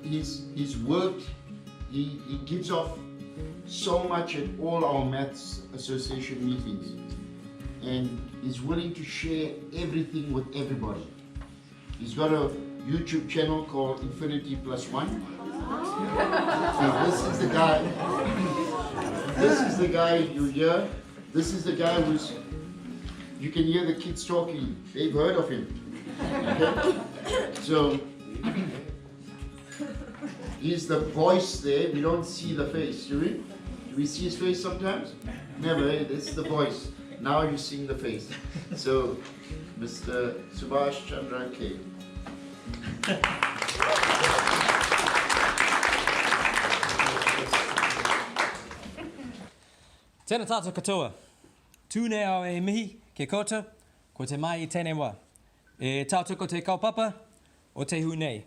his work, he gives off so much at all our Maths Association meetings, and he's willing to share everything with everybody. He's got a YouTube channel called Infinity Plus One. Now, this is the guy. This is the guy you hear. This is the guy who's. You can hear the kids talking. They've heard of him. Okay? So he's the voice there. We don't see the face, do we? Do we see his face sometimes? Never. Eh? This is the voice. Now you're seeing the face. So, Mr. Subhash Chandra K. Tēnā tātou katoa. Tūne au e mihi ke kota, ko te mai I tēnei wā. E tātou ko te kaupapa o te hu nei.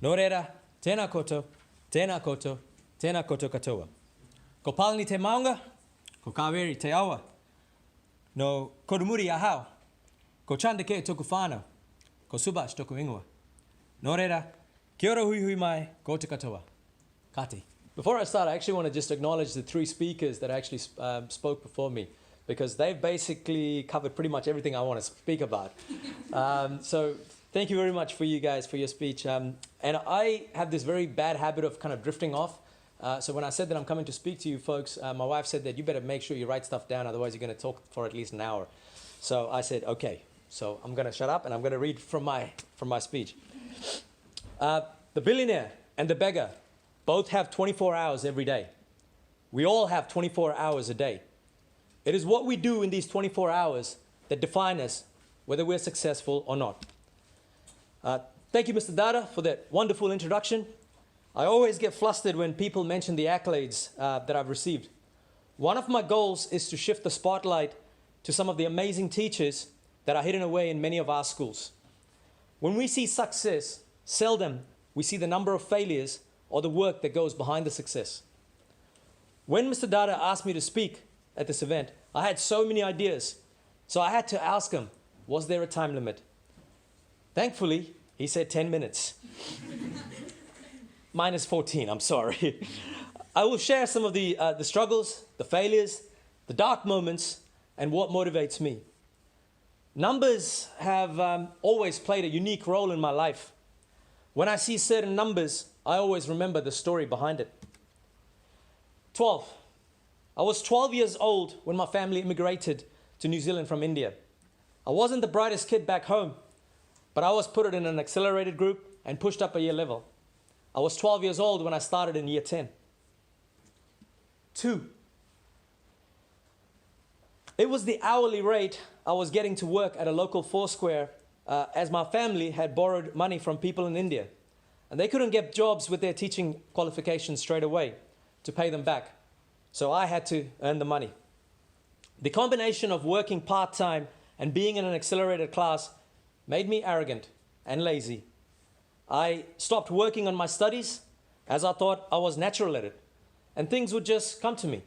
Nō reira, tēnā koto, tēnā koto, tēnā koto katoa. Ko Palani te maunga, ko Kāweri te awa. No Korumuri a hao, ko Chandake toku whānau, ko Subhash toku ingoa. Nō reira, kia ora hui hui mai, ko te katoa. Kati. Before I start, I actually want to just acknowledge the three speakers that actually spoke before me, because they've basically covered pretty much everything I want to speak about. So thank you very much for you guys, for your speech. And I have this very bad habit of kind of drifting off. So when I said that I'm coming to speak to you folks, my wife said that you better make sure you write stuff down, otherwise you're going to talk for at least an hour. So I said, okay. So I'm going to shut up and I'm going to read from my speech. The billionaire and the beggar both have 24 hours every day. We all have 24 hours a day. It is what we do in these 24 hours that define us, whether we're successful or not. Thank you, Mr. Dada, for that wonderful introduction. I always get flustered when people mention the accolades that I've received. One of my goals is to shift the spotlight to some of the amazing teachers that are hidden away in many of our schools. When we see success, seldom we see the number of failures or the work that goes behind the success. When Mr. Dada asked me to speak at this event, I had so many ideas. So I had to ask him, was there a time limit? Thankfully, he said 10 minutes. Minus 14, I'm sorry. I will share some of the struggles, the failures, the dark moments, and what motivates me. Numbers have always played a unique role in my life. When I see certain numbers, I always remember the story behind it. 12. I was 12 years old when my family immigrated to New Zealand from India. I wasn't the brightest kid back home, but I was put in an accelerated group and pushed up a year level. I was 12 years old when I started in year 10. 2. It was the hourly rate I was getting to work at a local Foursquare as my family had borrowed money from people in India. And they couldn't get jobs with their teaching qualifications straight away to pay them back. So I had to earn the money. The combination of working part-time and being in an accelerated class made me arrogant and lazy. I stopped working on my studies as I thought I was natural at it, and things would just come to me.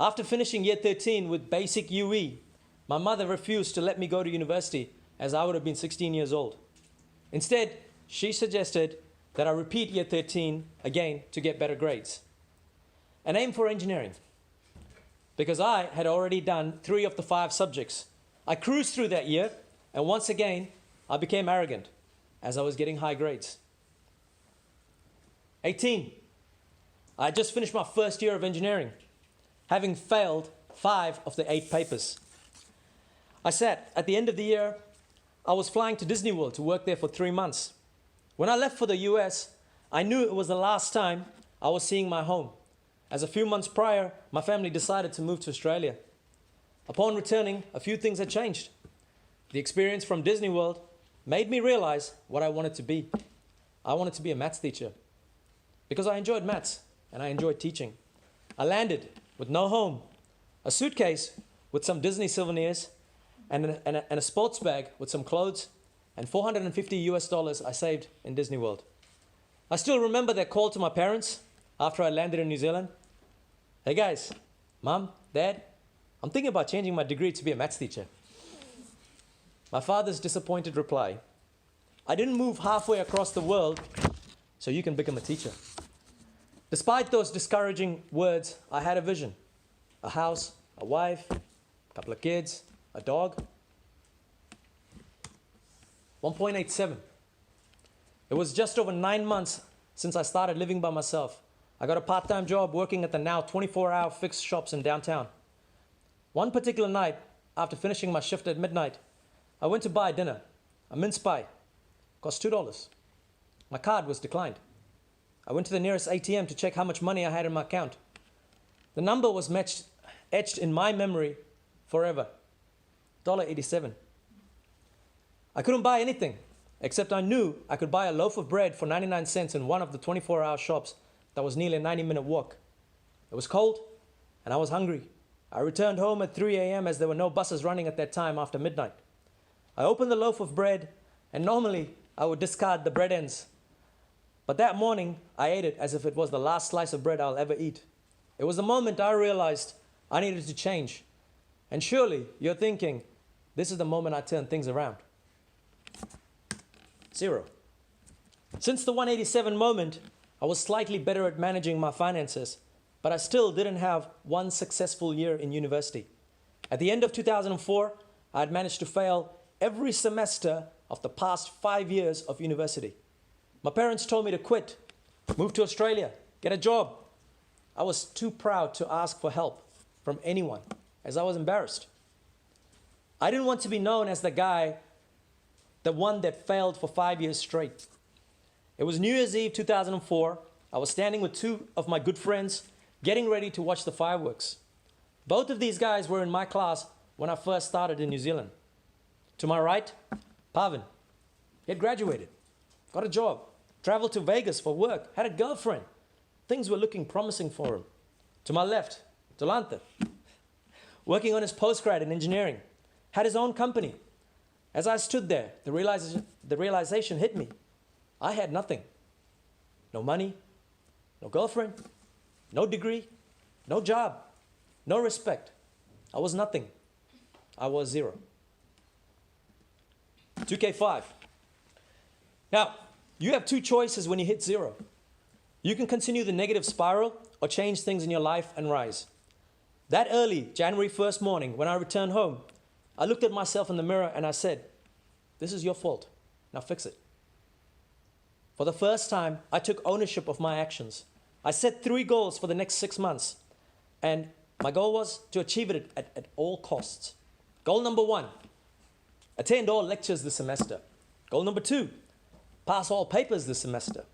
After finishing year 13 with basic UE, my mother refused to let me go to university as I would have been 16 years old. Instead, she suggested that I repeat year 13 again to get better grades and aim for engineering, because I had already done 3 of the 5 subjects. I cruised through that year, and once again, I became arrogant as I was getting high grades. 18. I had just finished my first year of engineering, having failed 5 of the 8 papers. I sat at the end of the year. I was flying to Disney World to work there for 3 months. When I left for the US, I knew it was the last time I was seeing my home, as a few months prior, my family decided to move to Australia. Upon returning, a few things had changed. The experience from Disney World made me realize what I wanted to be. I wanted to be a maths teacher because I enjoyed maths and I enjoyed teaching. I landed with no home, a suitcase with some Disney souvenirs, and a sports bag with some clothes, and $450 I saved in Disney World. I still remember that call to my parents after I landed in New Zealand. Hey guys, Mom, Dad, I'm thinking about changing my degree to be a maths teacher. My father's disappointed reply: I didn't move halfway across the world so you can become a teacher. Despite those discouraging words, I had a vision. A house, a wife, a couple of kids, a dog. 1.87. It was just over 9 months since I started living by myself. I got a part-time job working at the now 24-hour fixed shops in downtown. One particular night, after finishing my shift at midnight, I went to buy dinner, a mince pie. Cost $2. My card was declined. I went to the nearest ATM to check how much money I had in my account. The number was etched in my memory forever. $1.87. I couldn't buy anything, except I knew I could buy a loaf of bread for 99 cents in one of the 24-hour shops that was nearly a 90-minute walk. It was cold, and I was hungry. I returned home at 3 a.m. as there were no buses running at that time after midnight. I opened the loaf of bread, and normally I would discard the bread ends. But that morning, I ate it as if it was the last slice of bread I'll ever eat. It was the moment I realized I needed to change. And surely you're thinking, this is the moment I turn things around. 0. Since the 187 moment, I was slightly better at managing my finances, but I still didn't have one successful year in university. At the end of 2004, I had managed to fail every semester of the past 5 years of university. My parents told me to quit, move to Australia, get a job. I was too proud to ask for help from anyone, as I was embarrassed. I didn't want to be known as the one that failed for 5 years straight. It was New Year's Eve 2004. I was standing with 2 of my good friends, getting ready to watch the fireworks. Both of these guys were in my class when I first started in New Zealand. To my right, Pavan. He had graduated, got a job, traveled to Vegas for work, had a girlfriend. Things were looking promising for him. To my left, Delanta, working on his postgrad in engineering, had his own company. As I stood there, the realization hit me. I had nothing. No money, no girlfriend, no degree, no job, no respect. I was nothing. I was 0. 2K5. Now, you have 2 choices when you hit 0. You can continue the negative spiral or change things in your life and rise. That early January 1st morning, when I returned home, I looked at myself in the mirror and I said, this is your fault. Now fix it. For the first time, I took ownership of my actions. I set 3 goals for the next 6 months, and my goal was to achieve it at all costs. Goal number 1, attend all lectures this semester. Goal number 2, pass all papers this semester.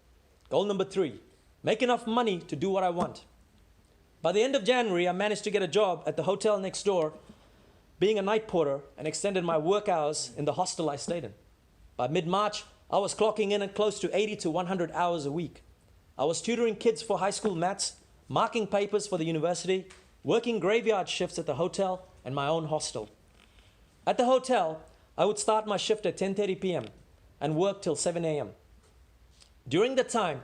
Goal number 3, make enough money to do what I want. By the end of January, I managed to get a job at the hotel next door, being a night porter, and extended my work hours in the hostel I stayed in. By mid-March, I was clocking in at close to 80 to 100 hours a week. I was tutoring kids for high school maths, marking papers for the university, working graveyard shifts at the hotel and my own hostel. At the hotel, I would start my shift at 10:30 p.m. and work till 7 a.m. During that time,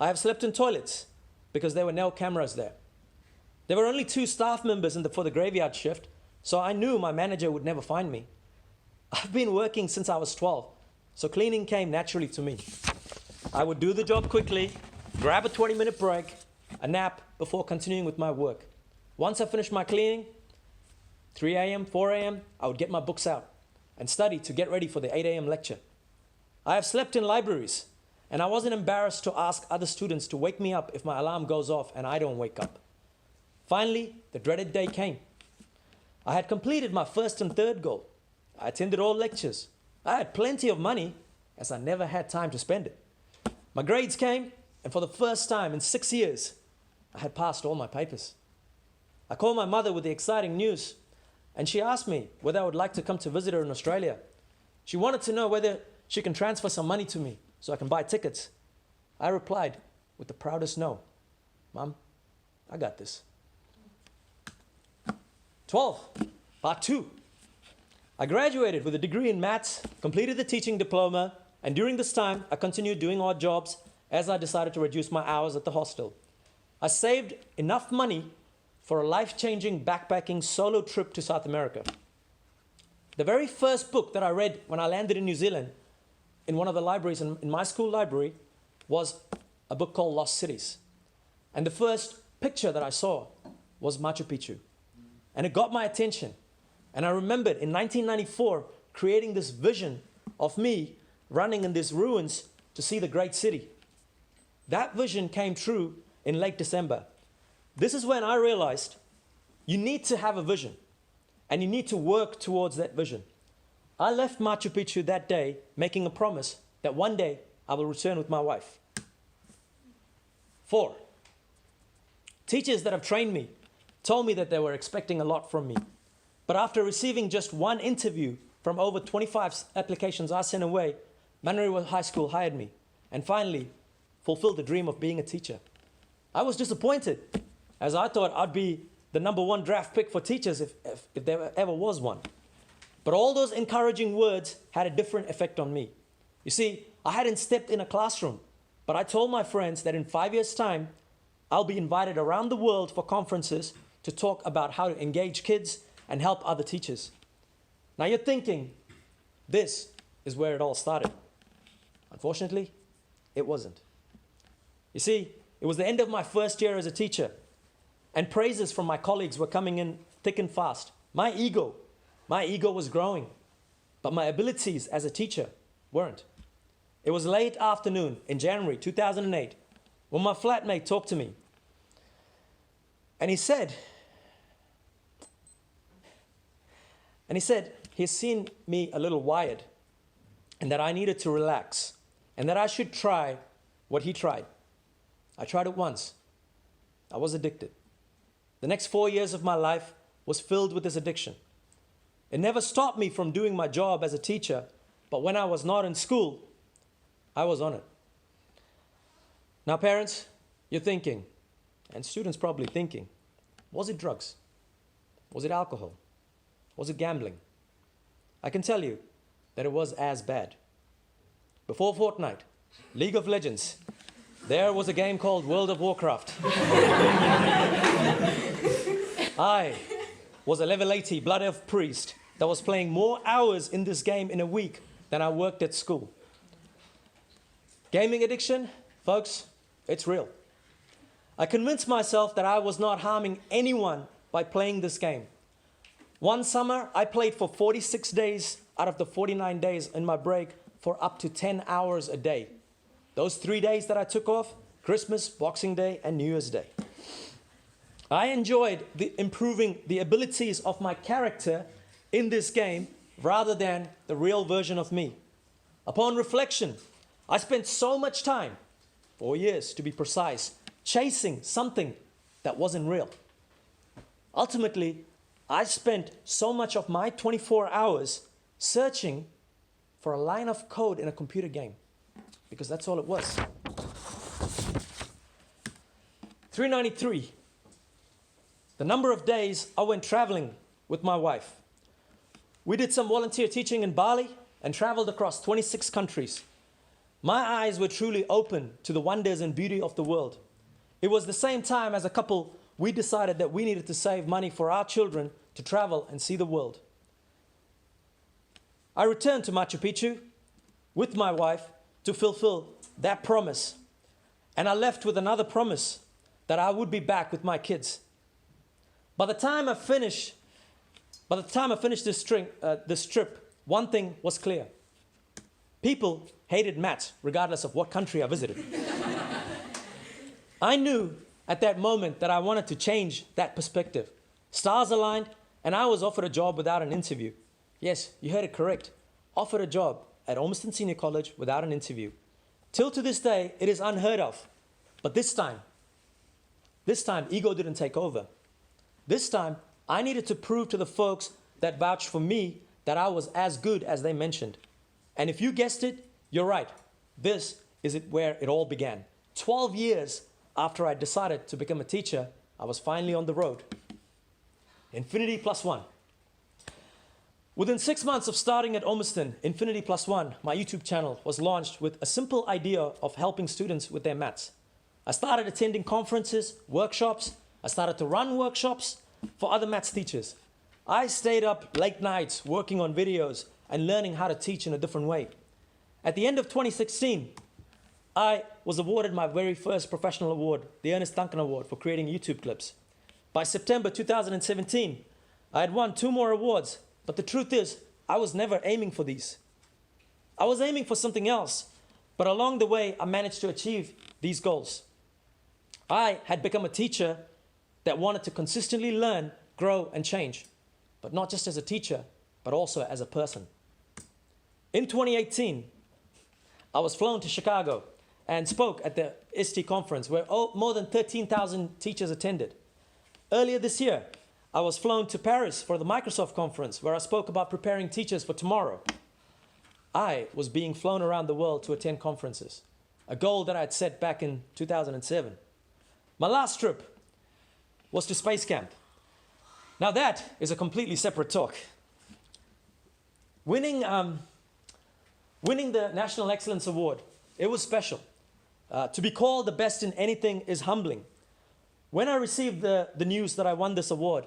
I have slept in toilets because there were no cameras there. There were only 2 staff members for the graveyard shift, so I knew my manager would never find me. I've been working since I was 12, so cleaning came naturally to me. I would do the job quickly, grab a 20-minute break, a nap before continuing with my work. Once I finished my cleaning, 3 a.m., 4 a.m., I would get my books out and study to get ready for the 8 a.m. lecture. I have slept in libraries, and I wasn't embarrassed to ask other students to wake me up if my alarm goes off and I don't wake up. Finally, the dreaded day came. I had completed my first and third goal. I attended all lectures. I had plenty of money, as I never had time to spend it. My grades came, and for the first time in 6 years, I had passed all my papers. I called my mother with the exciting news, and she asked me whether I would like to come to visit her in Australia. She wanted to know whether she can transfer some money to me so I can buy tickets. I replied with the proudest no. Mom, I got this. 12, part 2. I graduated with a degree in maths, completed the teaching diploma, and during this time, I continued doing odd jobs as I decided to reduce my hours at the hostel. I saved enough money for a life-changing backpacking solo trip to South America. The very first book that I read when I landed in New Zealand, in one of the libraries in my school library, was a book called Lost Cities. And the first picture that I saw was Machu Picchu. And it got my attention. And I remembered in 1994 creating this vision of me running in these ruins to see the great city. That vision came true in late December. This is when I realized you need to have a vision and you need to work towards that vision. I left Machu Picchu that day making a promise that one day I will return with my wife. 4, teachers that have trained me told me that they were expecting a lot from me. But after receiving just one interview from over 25 applications I sent away, Manariwa High School hired me and finally fulfilled the dream of being a teacher. I was disappointed, as I thought I'd be the #1 draft pick for teachers if there ever was one. But all those encouraging words had a different effect on me. You see, I hadn't stepped in a classroom, but I told my friends that in 5 years' time, I'll be invited around the world for conferences to talk about how to engage kids and help other teachers. Now you're thinking, this is where it all started. Unfortunately, it wasn't. You see, it was the end of my first year as a teacher, and praises from my colleagues were coming in thick and fast. My ego was growing, but my abilities as a teacher weren't. It was late afternoon in January 2008 when my flatmate talked to me. And he said he's seen me a little wired and that I needed to relax and that I should try what he tried. I tried it once. I was addicted. The next 4 years of my life was filled with this addiction. It never stopped me from doing my job as a teacher, but when I was not in school, I was on it. Now, parents, you're thinking, and students probably thinking, was it drugs? Was it alcohol? Was it gambling? I can tell you that it was as bad. Before Fortnite, League of Legends, there was a game called World of Warcraft. I was a level 80 Blood Elf priest that was playing more hours in this game in a week than I worked at school. Gaming addiction, folks, it's real. I convinced myself that I was not harming anyone by playing this game. One summer, I played for 46 days out of the 49 days in my break for up to 10 hours a day. Those 3 days that I took off, Christmas, Boxing Day, and New Year's Day. I enjoyed improving the abilities of my character in this game rather than the real version of me. Upon reflection, I spent so much time, 4 years to be precise, chasing something that wasn't real. Ultimately, I spent so much of my 24 hours searching for a line of code in a computer game, because that's all it was. 393, the number of days I went traveling with my wife. We did some volunteer teaching in Bali and traveled across 26 countries. My eyes were truly open to the wonders and beauty of the world. It was the same time as a couple, we decided that we needed to save money for our children to travel and see the world. I returned to Machu Picchu with my wife to fulfill that promise. And I left with another promise that I would be back with my kids. By the time I finished this trip, one thing was clear. People hated Matt, regardless of what country I visited. I knew at that moment that I wanted to change that perspective. Stars aligned, and I was offered a job without an interview. Yes, you heard it correct. Offered a job at Ormiston Senior College without an interview. Till to this day, it is unheard of. But this time, ego didn't take over. This time, I needed to prove to the folks that vouched for me that I was as good as they mentioned. And if you guessed it, you're right. This is where it all began. 12 years after I decided to become a teacher, I was finally on the road. Infinity Plus One. Within 6 months of starting at Ormiston, Infinity Plus One, my YouTube channel, was launched with a simple idea of helping students with their maths. I started attending conferences, workshops. I started to run workshops for other maths teachers. I stayed up late nights working on videos and learning how to teach in a different way. At the end of 2016, I was awarded my very first professional award, the Ernest Duncan Award, for creating YouTube clips. By September 2017, I had won 2 more awards, but the truth is, I was never aiming for these. I was aiming for something else, but along the way, I managed to achieve these goals. I had become a teacher that wanted to consistently learn, grow, and change, but not just as a teacher, but also as a person. In 2018, I was flown to Chicago and spoke at the ISTE conference where more than 13,000 teachers attended. Earlier this year, I was flown to Paris for the Microsoft conference where I spoke about preparing teachers for tomorrow. I was being flown around the world to attend conferences, a goal that I had set back in 2007. My last trip was to Space Camp. Now that is a completely separate talk. Winning the National Excellence Award, it was special. To be called the best in anything is humbling. When I received the news that I won this award,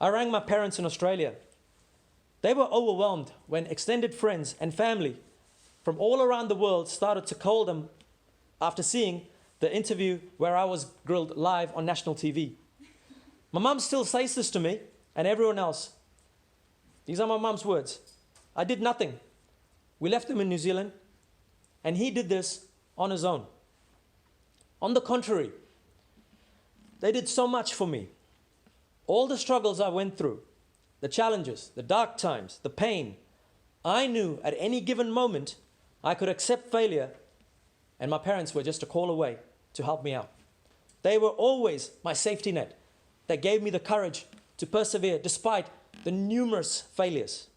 I rang my parents in Australia. They were overwhelmed when extended friends and family from all around the world started to call them after seeing the interview where I was grilled live on national TV. My mum still says this to me and everyone else. These are my mum's words. I did nothing. We left him in New Zealand and he did this on his own. On the contrary, they did so much for me. All the struggles I went through, the challenges, the dark times, the pain, I knew at any given moment I could accept failure and my parents were just a call away to help me out. They were always my safety net that gave me the courage to persevere despite the numerous failures.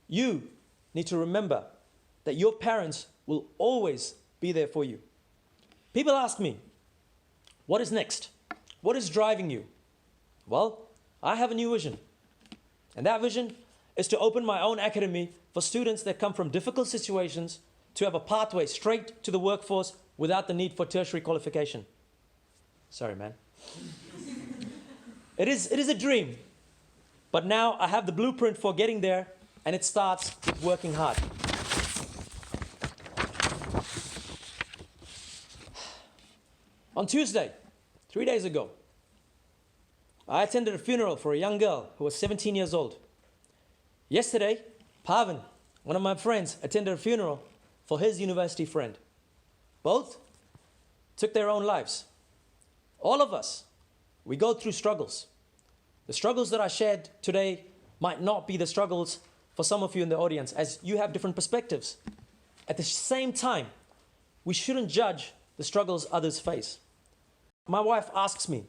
You need to remember that your parents will always be there for you. People ask me, what is next? What is driving you? Well, I have a new vision. And that vision is to open my own academy for students that come from difficult situations to have a pathway straight to the workforce without the need for tertiary qualification. Sorry, man. It is a dream. But now I have the blueprint for getting there, and it starts with working hard. On Tuesday, 3 days ago, I attended a funeral for a young girl who was 17 years old. Yesterday, Pavan, one of my friends, attended a funeral for his university friend. Both took their own lives. All of us, we go through struggles. The struggles that I shared today might not be the struggles for some of you in the audience, as you have different perspectives. At the same time, we shouldn't judge the struggles others face. My wife asks me,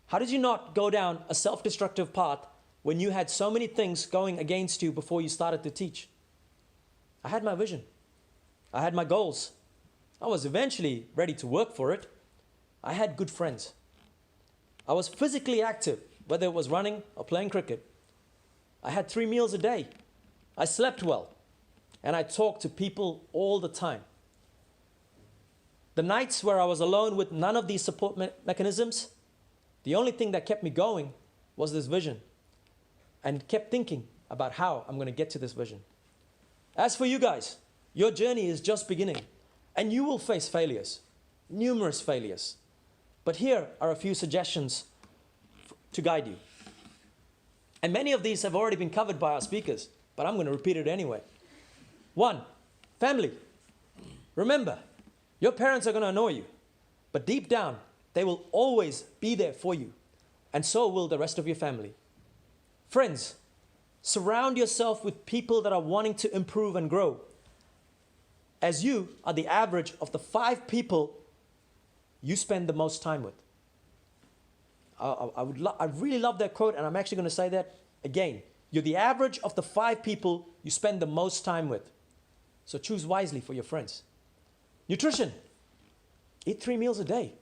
how did you not go down a self-destructive path when you had so many things going against you before you started to teach? I had my vision. I had my goals. I was eventually ready to work for it. I had good friends. I was physically active, whether it was running or playing cricket. I had 3 meals a day. I slept well. And I talked to people all the time. The nights where I was alone with none of these support mechanisms, the only thing that kept me going was this vision, and kept thinking about how I'm going to get to this vision. As for you guys, your journey is just beginning, and you will face failures, numerous failures. But here are a few suggestions to guide you. And many of these have already been covered by our speakers, but I'm going to repeat it anyway. 1, family. Remember, your parents are going to annoy you, but deep down, they will always be there for you, and so will the rest of your family. Friends, surround yourself with people that are wanting to improve and grow, as you are the average of the 5 people you spend the most time with. I really love that quote, and I'm actually going to say that again. You're the average of the 5 people you spend the most time with. So choose wisely for your friends. Nutrition. Eat 3 meals a day.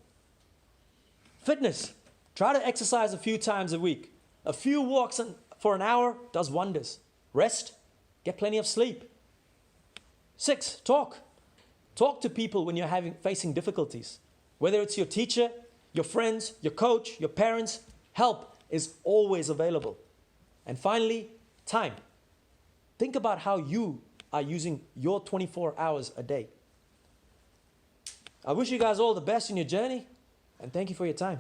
Fitness. Try to exercise a few times a week. A few walks for an hour does wonders. Rest. Get plenty of sleep. 6, talk. Talk to people when you're facing difficulties. Whether it's your teacher, your friends, your coach, your parents, help is always available. And finally, time. Think about how you are using your 24 hours a day. I wish you guys all the best in your journey, and thank you for your time.